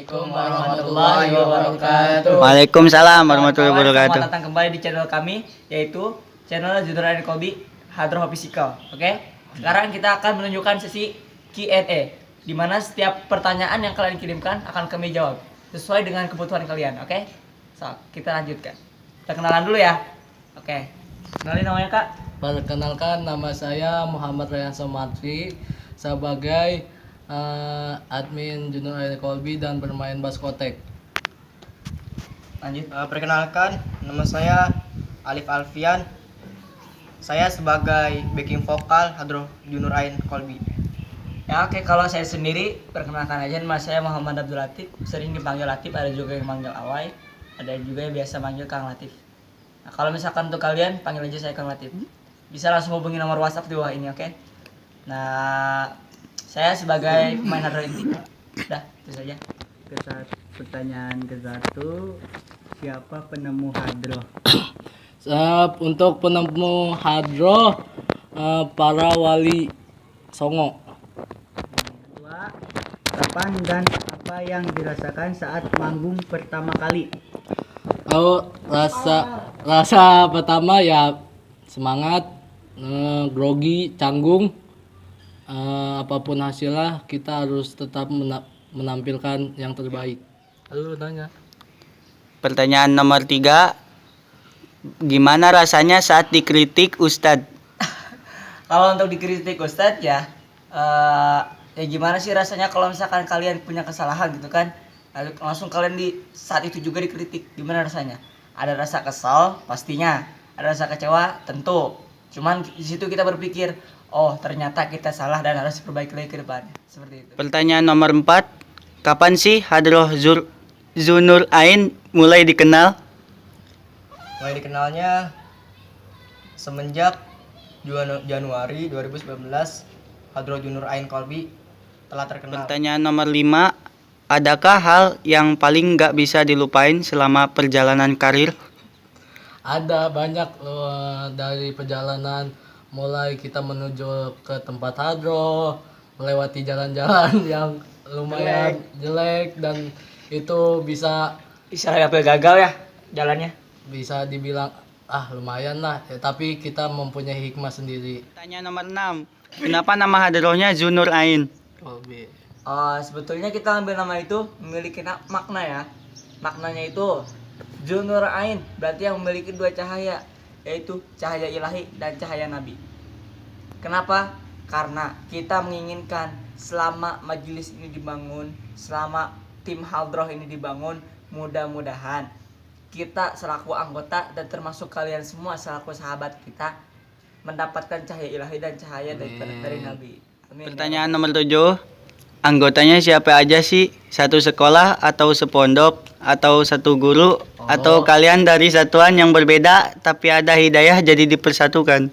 Assalamualaikum warahmatullahi wabarakatuh. Waalaikumsalam warahmatullahi wabarakatuh. Selamat datang kembali di channel kami, yaitu channel Junior Ain Kolbi Hadroh Physical. Oke? Sekarang kita akan menunjukkan sesi Q&A, di mana setiap pertanyaan yang kalian kirimkan akan kami jawab sesuai dengan kebutuhan kalian. Oke? So, kita lanjutkan. Kita kenalan dulu ya. Oke. Kenalin namanya, Kak. Perkenalkan, nama saya Muhammad Rayhan Somatri sebagai admin Junior Ain Kolbi dan bermain baskotek. Lanjut. Perkenalkan, nama saya Alif Alfian. Saya sebagai backing vokal Hadroh Junior Ain Kolbi. Ya, oke, kalau saya sendiri perkenalkan aja, nama saya Muhammad Abdul Latif, sering dipanggil Latif, ada juga yang manggil Awai, ada juga yang biasa manggil Kang Latif. Nah, kalau misalkan untuk kalian panggil aja saya Kang Latif. Bisa langsung hubungi nomor WhatsApp di bawah ini, oke? Nah, saya sebagai pemain Hadroh inti. Udah, itu saja. Pertanyaan ke-1, siapa penemu hadroh? Untuk penemu hadroh, para wali Songo. Kedua, kapan dan apa yang dirasakan saat manggung pertama kali? Rasa pertama ya semangat, grogi, canggung. Apapun hasilnya kita harus tetap menampilkan yang terbaik. Lalu nanya. Pertanyaan nomor 3, gimana rasanya saat dikritik Ustadz? Kalau untuk dikritik Ustadz ya, ya gimana sih rasanya kalau misalkan kalian punya kesalahan gitu kan, lalu langsung kalian di saat itu juga dikritik, gimana rasanya? Ada rasa kesal pastinya, ada rasa kecewa tentu. Cuman di situ kita berpikir, oh ternyata kita salah dan harus diperbaiki lagi ke depan. Seperti itu. Pertanyaan nomor 4, kapan sih hadroh Junior Ain mulai dikenal? Mulai dikenalnya semenjak Januari 2019, Hadroh Junior Ain Kolbi telah terkenal. Pertanyaan nomor 5, adakah hal yang paling nggak bisa dilupain selama perjalanan karir? Ada banyak dari perjalanan, mulai kita menuju ke tempat hadroh, melewati jalan-jalan yang lumayan jelek dan itu bisa Istilahnya gagal ya jalannya. dibilang lumayan lah ya, tapi kita mempunyai hikmah sendiri. Pertanyaan nomor 6, kenapa nama hadrohnya Junior Ain? Kolbi. Sebetulnya kita ambil nama itu memiliki makna ya. Maknanya itu Junior Ain berarti yang memiliki dua cahaya, yaitu cahaya ilahi dan cahaya nabi. Kenapa? Karena kita menginginkan selama majelis ini dibangun, selama tim Hadroh ini dibangun, mudah-mudahan kita selaku anggota dan termasuk kalian semua selaku sahabat kita mendapatkan cahaya ilahi dan cahaya dari nabi. Amin. Pertanyaan nomor 7, anggotanya siapa aja sih? Satu sekolah atau sepondok atau satu guru atau kalian dari satuan yang berbeda tapi ada hidayah jadi dipersatukan?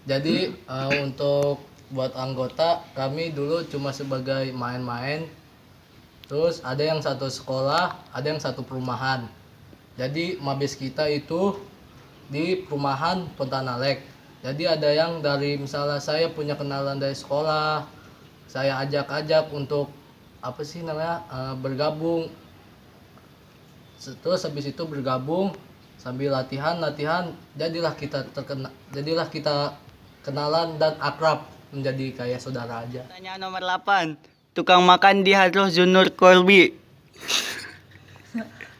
Jadi untuk buat anggota kami dulu cuma sebagai main-main. Terus ada yang satu sekolah, ada yang satu perumahan. Jadi mabes kita itu di perumahan Pontanalek. Jadi ada yang dari misalnya saya punya kenalan dari sekolah, saya ajak-ajak untuk bergabung. Terus habis itu bergabung sambil latihan, jadilah kita kenalan dan akrab, menjadi kayak saudara aja. Pertanyaan nomor 8, tukang makan di Hadroh Junior Kolbi.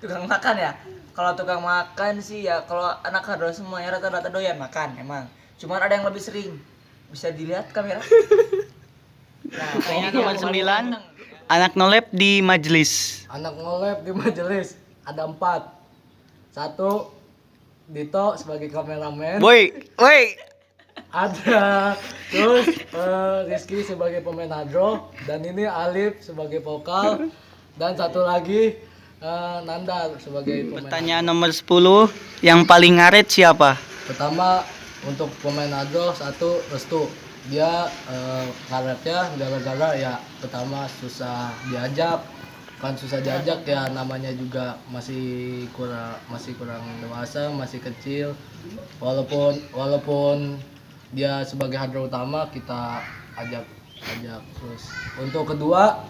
Tukang makan ya? Kalau tukang makan sih ya, kalau anak Hadroh semuanya rata-rata doyan makan emang. Cuman ada yang lebih sering. Bisa dilihat kamera. Nah, Pertanyaan nomor 9, anak nolep di majelis. Anak nolep di majelis ada 4. 1 Dito sebagai kameramen. Woi. Ada terus Rizky sebagai pemain hadroh, dan ini Alif sebagai vokal, dan satu lagi Nandar sebagai pemain. Pertanyaan nomor 10, yang paling ngaret siapa? Pertama untuk pemain hadroh 1 Restu. Dia ngaretnya gara-gara ya pertama susah diajak. Kan susah diajak ya, namanya juga masih kurang dewasa, masih kecil. Walaupun dia sebagai hadroh utama kita ajak terus. Untuk kedua,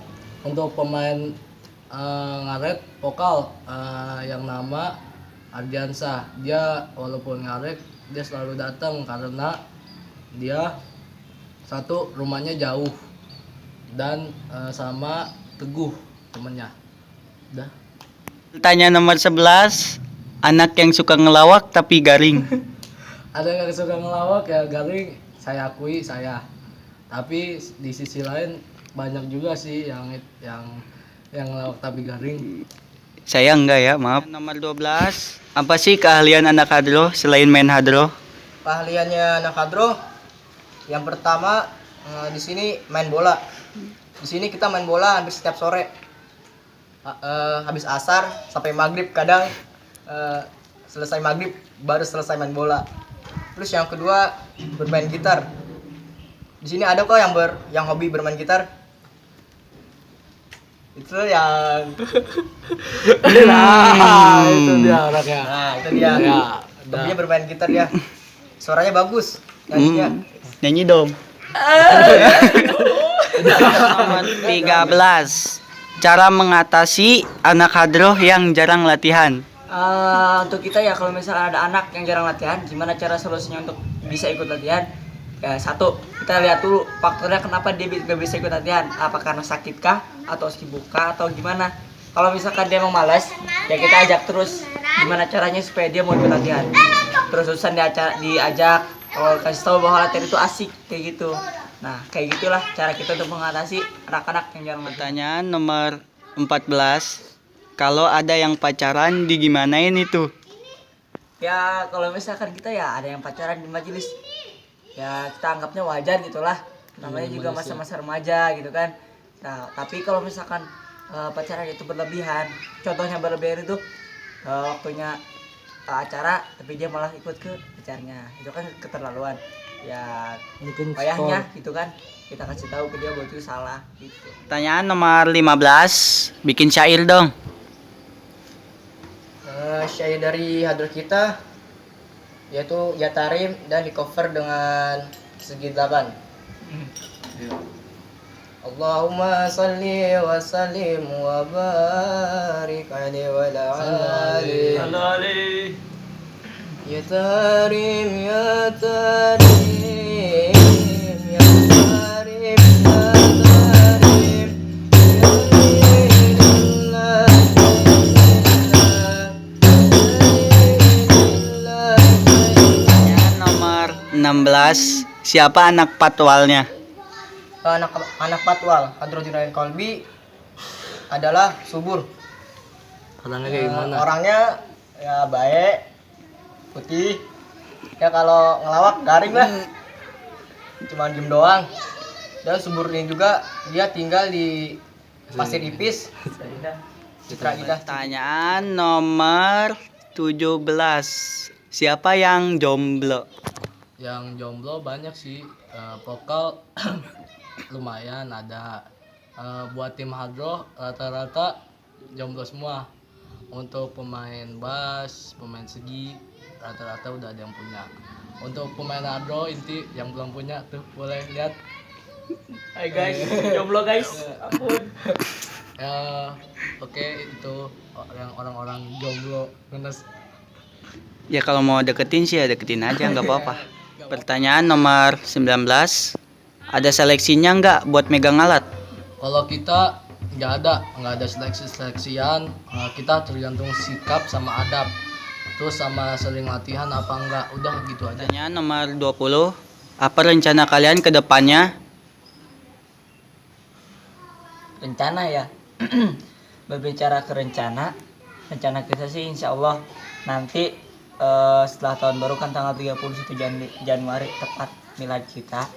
untuk pemain ngaret vokal yang nama Ardiansa. Dia walaupun ngaret dia selalu datang karena dia satu rumahnya jauh dan sama Teguh temennya. Udah. Pertanyaan nomor 11, anak yang suka ngelawak tapi garing. Ada yang suka ngelawak ya garing, saya akui saya. Tapi di sisi lain banyak juga sih yang ngelawak tapi garing. Saya enggak ya, maaf. Nomor 12, apa sih keahlian anak hadro selain main hadro? Keahliannya anak hadro, yang pertama di sini main bola. Di sini kita main bola hampir setiap sore. Habis asar sampai maghrib, kadang selesai maghrib baru selesai main bola. Terus yang kedua bermain gitar. Di sini ada kok yang hobi bermain gitar. Itu yang Nah, itu dia orangnya. nah itu dia. Ya, Hobinya bermain gitar ya. Suaranya bagus. Nyanyinya. Nyanyi dong. Nomor 13, cara mengatasi anak hadroh yang jarang latihan. Untuk kita ya, kalau misalnya ada anak yang jarang latihan, gimana cara solusinya untuk bisa ikut latihan? Ya, satu, kita lihat dulu faktornya kenapa dia gak bisa ikut latihan. Apa karena sakit kah? Atau sibuk kah? Atau gimana? Kalau misalkan dia emang malas, ya kita ajak terus. Gimana caranya supaya dia mau ikut latihan? Terus-terusan diajak, kalau kasih tahu bahwa latihan itu asik, kayak gitu. Nah, kayak gitulah cara kita untuk mengatasi anak-anak yang jarang latihan. Pertanyaan nomor 14, kalau ada yang pacaran digimanain itu? Ya kalau misalkan kita ya ada yang pacaran di majelis, ya kita anggapnya wajar gitulah, namanya juga masa-masa remaja gitu kan. Nah tapi kalau misalkan pacaran itu berlebihan, contohnya berlebihan itu waktunya acara tapi dia malah ikut ke pacarnya, itu kan keterlaluan. Ya Mungkin ayahnya gitu kan, kita kasih tahu ke dia bahwa itu salah gitu. Pertanyaan nomor 15, bikin syair dong. Syair dari hadroh kita yaitu Ya Tarim dan di cover dengan segi 8. Allahumma salli wa sallim wa barik alaihi wa ala alihi. Ya Tarim, ya Tarim, ya Tarim, ya Tarim, Pertanyaan nomor 16, siapa anak patwalnya? anak patwal Hadroh Junaid Kolbi adalah subur. orangnya kayak gimana? Orangnya ya baik, putih. Ya kalau ngelawak garing lah. Cuman diem doang. Dan subur ini juga dia tinggal di Pasir Ipis. Citra Indah. Pertanyaan nomor 17, siapa yang jomblo? Yang jomblo banyak sih, vokal lumayan ada. Buat tim hadroh rata-rata jomblo semua. Untuk pemain bass, pemain segi rata-rata udah ada yang punya. Untuk pemain hadroh inti yang belum punya tuh boleh lihat. Hai guys, jomblo guys, ampun. Ya, oke, itu yang orang-orang jomblo ngenes. Ya kalau mau deketin sih ya deketin aja, nggak apa-apa. Pertanyaan nomor 19, ada seleksinya nggak buat megang alat? Kalau kita nggak ada seleksian. Kita tergantung sikap sama adab, terus sama sering latihan apa enggak, udah gitu aja. Pertanyaan nomor 20, apa rencana kalian ke depannya? Rencana ya. Berbicara ke rencana kita sih insya Allah nanti setelah tahun baru kan tanggal 31 Januari tepat milad kita,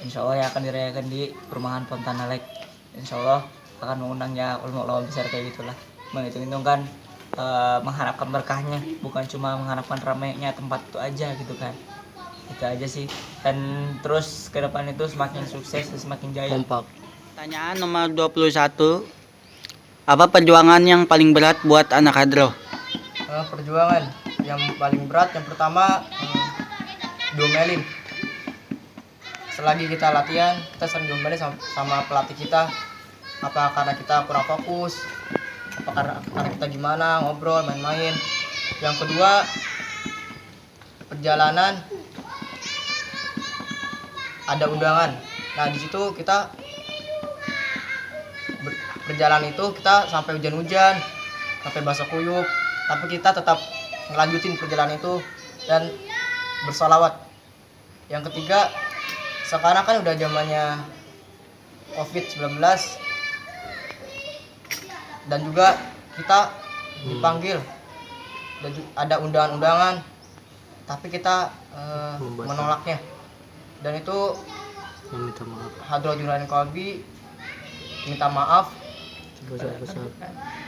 insya Allah ya akan dirayakan di perumahan Pontanalek. Insya Allah akan mengundang ya ulama besar kayak gitulah. Menghitung-hitung kan mengharapkan berkahnya, bukan cuma mengharapkan ramainya tempat itu aja gitu kan. Itu aja sih. Dan terus ke depan itu semakin sukses dan semakin jaya. Kompak. Pertanyaan nomor 21, apa perjuangan yang paling berat buat anak hadroh? Perjuangan yang paling berat yang pertama diomelin. Selagi kita latihan, kita sering diomelin sama pelatih kita. Apa karena kita kurang fokus? Apa karena kita gimana ngobrol, main-main? Yang kedua, perjalanan ada undangan. Nah, di situ kita berjalan itu kita sampai hujan-hujan, sampai basah kuyup, tapi kita tetap ngelanjutin perjalanan itu dan bersolawat. Yang ketiga, sekarang kan udah zamannya COVID-19 dan juga kita dipanggil dan ada undangan-undangan tapi kita menolaknya, dan itu Minta maaf. Hadrah Junaidan Kalbi minta maaf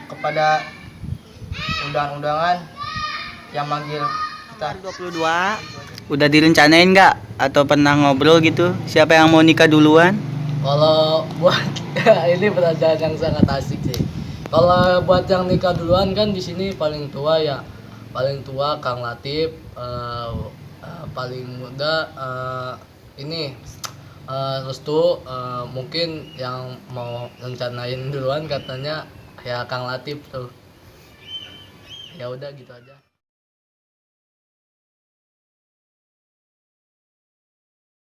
kepada undangan-undangan yang manggil kita. 22 udah direncanain nggak atau pernah ngobrol gitu siapa yang mau nikah duluan? Kalau buat ini pertanyaan yang sangat asik sih. Kalau buat yang nikah duluan kan di sini paling tua ya, paling tua Kang Latif, paling muda ini Restu, mungkin yang mau rencanain duluan katanya ya Kang Latif tuh. Ya udah gitu aja.